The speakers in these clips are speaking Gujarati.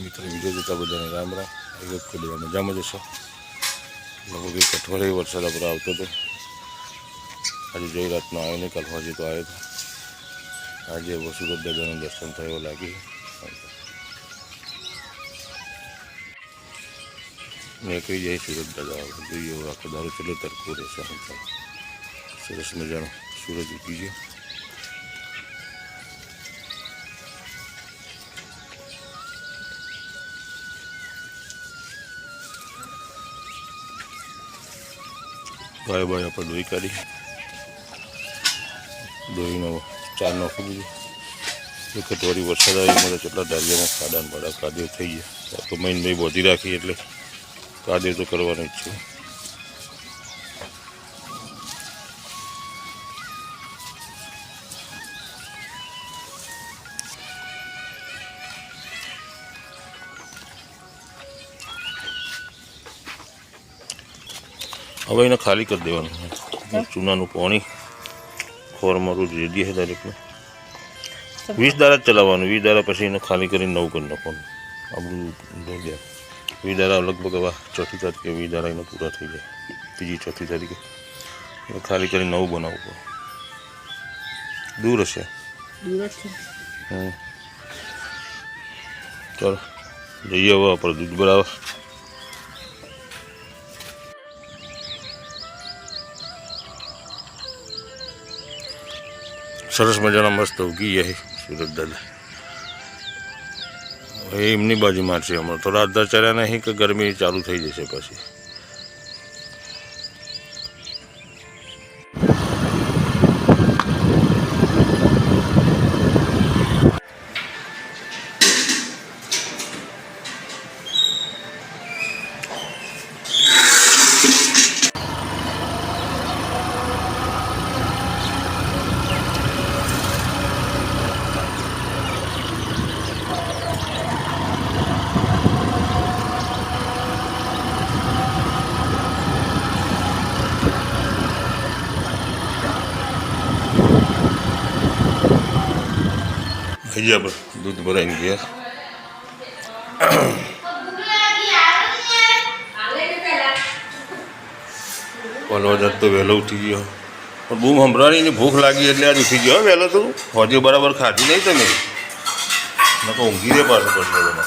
મિત્રો વિડીયો જોતા બધાને રામ રામ. એક ખોલીમાં મજામાં જશો. લગભગ એક અઠવાડિયે વરસાદ આપણે આવતો હતો. આજે જોઈ રાતનો આવ્યો નહીં, કાલ હજી તો આવ્યો હતો. આજે સુરત દાદાનું દર્શન થયો લાગી. નીકળી જાય સુરત દાદા. જોઈએ આખો દારૂ ચલો તરકો રહેશે. સરસ મજાનો સૂરજ ઉગી ગયો. ગાય બાય આપણે દોઈ કાઢી. દોઈને ચાર નાખી દીધી. એક અઠવાડિયું વરસાદ આવી મળે કેટલા ડાળિયામાં ખાડાને બાડા કાદેવ થઈ ગયા. તો મહિનભાઈ બોધી રાખી એટલે કાદેવ તો કરવાનું જ છે. હવે એને ખાલી કરી દેવાનું. ચૂનાનું પાણી ખોર મારું રેડી છે દરેકને. 20 દાડા જ ચલાવવાનું. 20 દાડા પછી એને ખાલી કરીને નવું કરી નાખવાનું. આપણું 20 દાડા લગભગ હવે 4ઠી તારીખે 20 દાડા એને પૂરા થઈ જાય. ત્રીજી 4ઠી તારીખે ખાલી કરીને નવું બનાવવું પડે. દૂર હશે. ચાલો જઈએ હવે આપણે દૂધ ભરાવા. સરસ મજાના મસ્ત ઉગી જાય સુરત દાદા. હવે એમની બાજુ મારશે હમણાં. થોડા અડધા ચર્યા નહીં કે ગરમી ચાલુ થઈ જશે પછી. હજી આપણે દૂધ ભરાઈને ગયા. પલવા તો વહેલો ઉઠી ગયો. પણ બૂમ સંભળાણી ને ભૂખ લાગી એટલે આજ ઉઠી ગયો. વહેલો તો હજી બરાબર ખાધી નહીં તમે. નકો ઊંઘી દે પાછું પડશે તમે.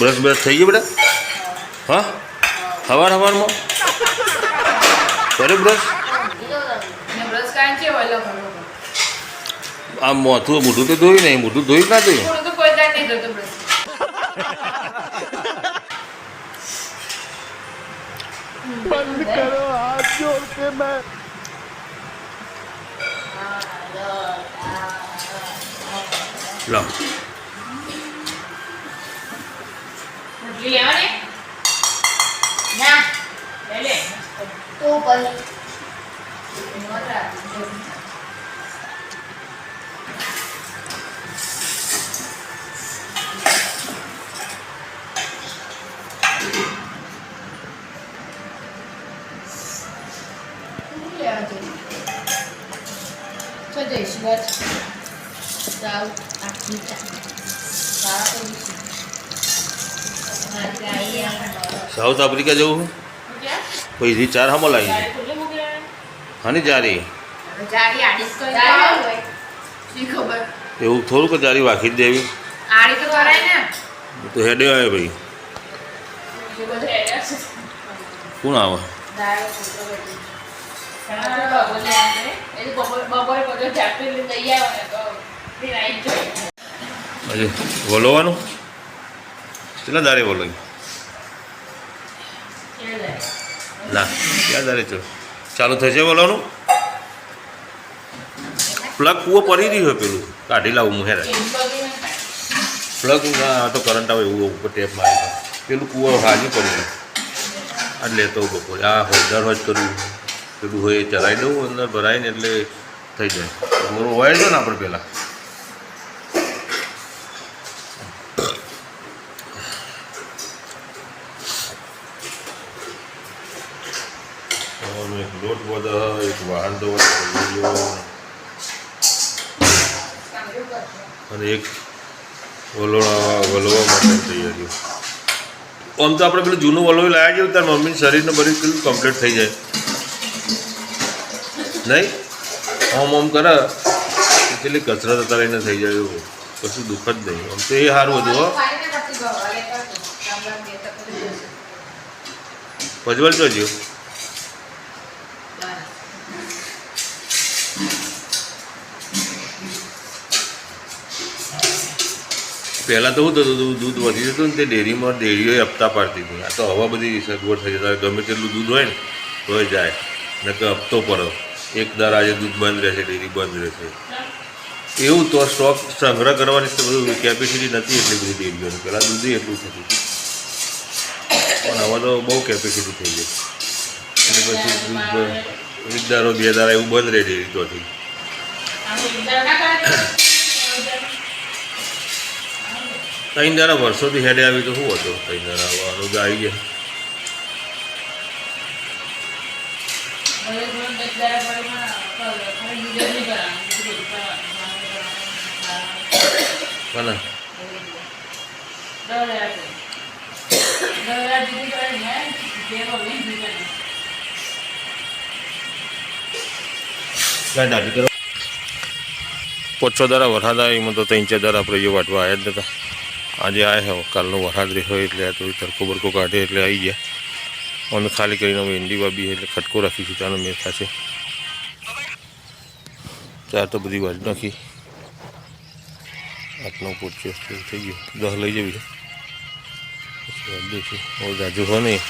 બ્રશ બ્રશ થઈ ગયો બેટા? હા સવારમાં કરે બ્રશ? આમ મોથું મોઢું તો ધોયું નહીં. મોઢું ધોયું ના ધોયું? બંધ કરો હાથ જોડ કે મેં. લો લેવાને ના લે તો પછી તો જઈશ બસ જાવ આખી સારા સાઉથ આફ્રિકા જવું પછી 4 હામો લાવી. હા જારી એવું થોડું કે જારી વાખી જ દેવી. તો હેડે આવે ભાઈ. કોણ આવે? વલોવાનું કેટલા દારે વલોય? ના ક્યાં દારે ચો ચાલુ થશે વલોવાનું? પ્લગ કૂવો પડી રહ્યો પેલું કાઢી લાવું હું. હેરા પ્લગ તો કરંટ આવે એવું ઉપર ટેપ મારી પેલું કૂવો હાજી પડી ગયું. આ લેતો બપોરે આ હોલ્ડર હોય કરવું પેલું હોય ચલાવી દઉં અંદર ભરાઈને એટલે થઈ જાય. બોરો હોય છે ને આપણે પહેલાં બધા એક વાહન ધોવા અને એક વલોવા માટે તૈયારીઓ. આમ તો આપણે પેલું જૂનું વલોવી લાવ્યા જઈએ તાર મમ્મીને શરીરને બધું પેલું કમ્પ્લીટ થઈ જાય નહીં. ઓમ કરે કેટલી કસરત અત્યારે એને થઈ જાય એવું કશું દુઃખ જ નહીં. આમ તો એ સારું હતું. હો પજવલ તો જ્યો પહેલાં તો શું થતું હતું દૂધ વધી જતું ને તે ડેરીમાં ડેરીઓએ હપ્તા પાડતી હતી. આ તો હવા બધી સગવડ થઈ જતા ગમે તેટલું દૂધ હોય ને તો જાય ને કે હપ્તો પડો એક દર આજે દૂધ બંધ રહેશે ડેરી બંધ રહેશે એવું. તો સ્ટોક સંગ્રહ કરવાની તો બધું કેપેસિટી નથી એટલી બધી ડેરીઓની. પહેલાં દૂધ એટલું થતું પણ હવે તો બહુ કેપેસિટી થઈ ગઈ એટલે પછી દૂધ એક દારો બે દારા એવું બંધ રહે ડેરી તોથી. ત્રણ દારા વર્ષોથી હેડે આવી તો શું હતો? ત્રણ દારા આવવાનું તો આવી ગયા. કોના પોછો દારા વરસાદ આવે એમાં તો ત્રણ ચાર દારા આપણે એ વાટવા આવ્યા જ નતા. આજે આવ્યા કાલનો વરસાદ રહ્યો એટલે આ તો તરકો બરકો કાઢે એટલે આવી ગયા. અમે ખાલી કરીને અમે ઈંડી વાબી એટલે ખટકો રાખીશું ચાનો મેં થશે. ચાર તો બધી વાજ નાખી 8-9 પોચ્યો થઈ ગયું 10 લઈ જવી છે. જાજુ હો નહીં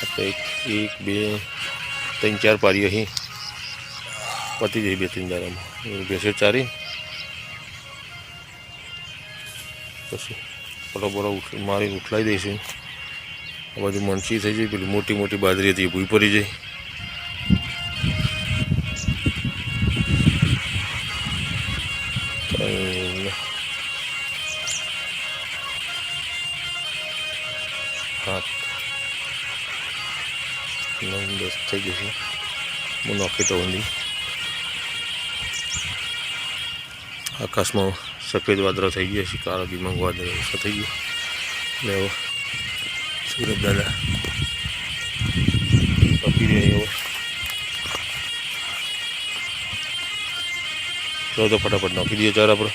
આપણે 1 2 3 4 પાડીએ અહીં પતી જાય 2-3 દારામાં બેસે ચારી પછી બરોબર મારીને ઉઠલાઈ દઈશું. આ બાજુ મણસી થઈ જાય પેલી મોટી મોટી બાજરી હતી ભૂઈ પડી જાય. હાથ 9-10 થઈ જશે. હું નોખી તો ઊંધી આકાશમાં સફેદ વાદળો થઈ ગયા છે. કાળા દિમાગ વાદળ ઓછા થઈ ગયું એટલે હવે સુરત દાદા ટપી રહ્યા. હવે તો ફટાફટ નાખી દઈએ ચાર આપણે.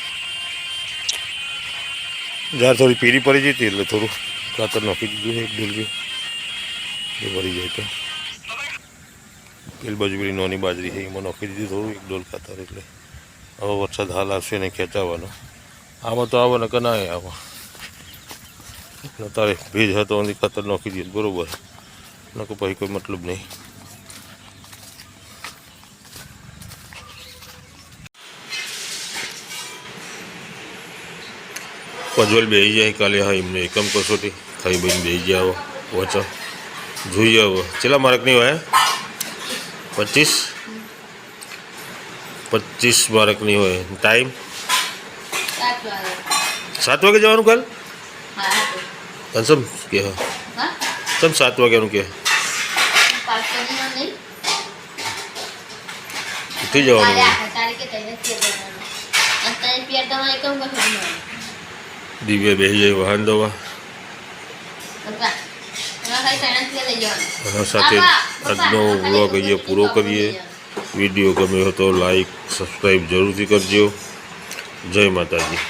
જાર થોડી પીળી પડી જતી એટલે થોડું ખાતર નાખી દીધું છે. એક ડોલ એ ભરી જાય તો પેલી બાજુ પેલી નાની બાજરી છે એમાં નાખી દીધું થોડું 1 ડોલ ખાતર. એટલે હવે વરસાદ હાલ આવશે ને ખેંચાવાનો આમાં તો આવો ને કે ના આવો તારે ભેજ હતો એની ખાતર નાખી દઈએ બરાબર ન કે પછી કોઈ મતલબ નહીં. પજવલ બેસી જાય કાલે. હા એમને એકમ કસોટી ખાઈ બહીને બેસી જાય. આવો વચો જોઈએ હવે ચેલા માર્ક નહીં હોય 25 માર્કની હોય. ટાઈમ 7 વાગે જવાનું કાલ કંસમ કે હા તમ 7 વાગ્યાનું કે ઉઠી જવાનું. દિવ્ય બેસી જાય વાહન દવા સાથે આજનો વ્લોગ અહીંયા પૂરો કરીએ. વિડીયો ગમ્યો હોય તો લાઈક સબસ્ક્રાઈબ જરૂરથી કરજો. જય માતાજી.